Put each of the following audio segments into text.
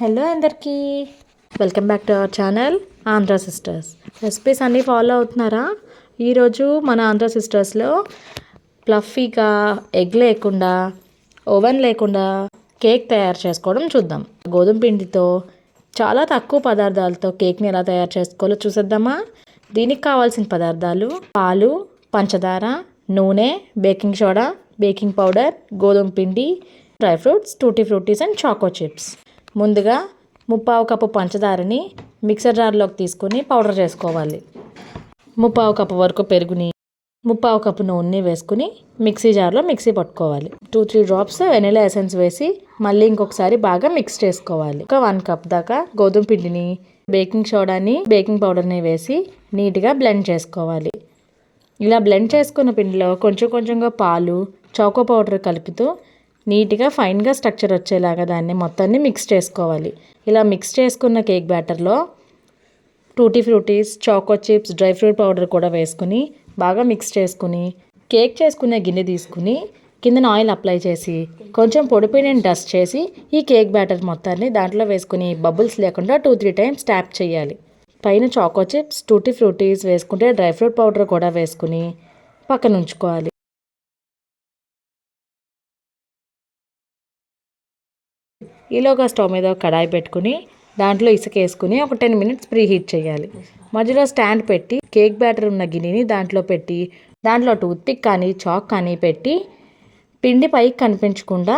Hello అందరికీ, welcome back to our channel Andhra sisters. Recipes అన్నీ follow అవుతున్నారా? ఈరోజు మన ఆంధ్ర సిస్టర్స్లో ఫ్లఫీగా ఎగ్ లేకుండా, ఓవెన్ లేకుండా కేక్ తయారు చేసుకోవడం చూద్దాం. గోధుమ పిండితో చాలా తక్కువ పదార్థాలతో కేక్ని ఎలా తయారు చేసుకోవాలో చూసేద్దామా? దీనికి కావాల్సిన పదార్థాలు: పాలు, పంచదార, నూనె, బేకింగ్ సోడా, బేకింగ్ పౌడర్, గోధుమ పిండి, dry fruits, tutti fruttis and choco chips. ముందుగా 3/4 కప్పు పంచదారని మిక్సర్ జార్లోకి తీసుకొని పౌడర్ చేసుకోవాలి. 3/4 కప్పు వరకు పెరుగుని, 3/4 కప్పు నూనె వేసుకుని మిక్సీ జార్లో మిక్సీ పట్టుకోవాలి. 2-3 డ్రాప్స్ వెనిలా ఎసెన్స్ వేసి మళ్ళీ ఇంకొకసారి బాగా మిక్స్ చేసుకోవాలి. ఒక 1 కప్ దాకా గోధుమ పిండిని, బేకింగ్ సోడాని, బేకింగ్ పౌడర్ని వేసి నీట్గా బ్లెండ్ చేసుకోవాలి. ఇలా బ్లెండ్ చేసుకున్న పిండిలో కొంచెం కొంచెంగా పాలు, చాకో పౌడర్ కలుపుతూ నీట్గా ఫైన్గా స్ట్రక్చర్ వచ్చేలాగా దాన్ని మొత్తాన్ని మిక్స్ చేసుకోవాలి. ఇలా మిక్స్ చేసుకున్న కేక్ బ్యాటర్లో tutti frutties, choco chips, dry fruit powder కూడా వేసుకుని బాగా మిక్స్ చేసుకుని కేక్ చేసుకునే గిన్నె తీసుకుని కిందన ఆయిల్ అప్లై చేసి కొంచెం పొడిపిండిని డస్ట్ చేసి ఈ కేక్ బ్యాటర్ మొత్తాన్ని దాంట్లో వేసుకుని బబుల్స్ లేకుండా 2-3 టైమ్స్ ట్యాప్ చేయాలి. పైన చాకో చిప్స్, టూటీ ఫ్రూటీస్ వేసుకుంటే డ్రై ఫ్రూట్ పౌడర్ కూడా వేసుకుని పక్కన ఉంచుకోవాలి. ఈలోగా స్టవ్ మీద కడాయి పెట్టుకుని దాంట్లో ఇసుక వేసుకుని ఒక 10 మినిట్స్ ప్రీ హీట్ చేయాలి. మధ్యలో స్టాండ్ పెట్టి కేక్ బ్యాటర్ ఉన్న గిన్నెని దాంట్లో పెట్టి దాంట్లో టూత్పిక్ కానీ చాక్ కానీ పెట్టి పిండి పైకి కనిపించకుండా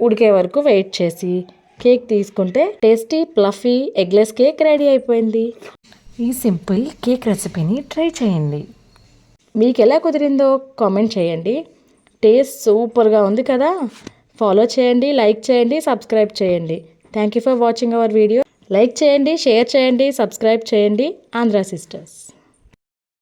ఉడికే వరకు వెయిట్ చేసి కేక్ తీసుకుంటే tasty fluffy eggless cake ready అయిపోయింది. ఈ సింపుల్ కేక్ రెసిపీని ట్రై చేయండి. మీకు ఎలా కుదిరిందో కామెంట్ చేయండి. టేస్ట్ సూపర్గా ఉంది కదా. ఫాలో చేయండి, లైక్ చేయండి, సబ్స్క్రైబ్ చేయండి. Thank you for watching our video. Like చేయండి, షేర్ చేయండి, సబ్స్క్రైబ్ చేయండి. ఆంధ్ర సిస్టర్స్.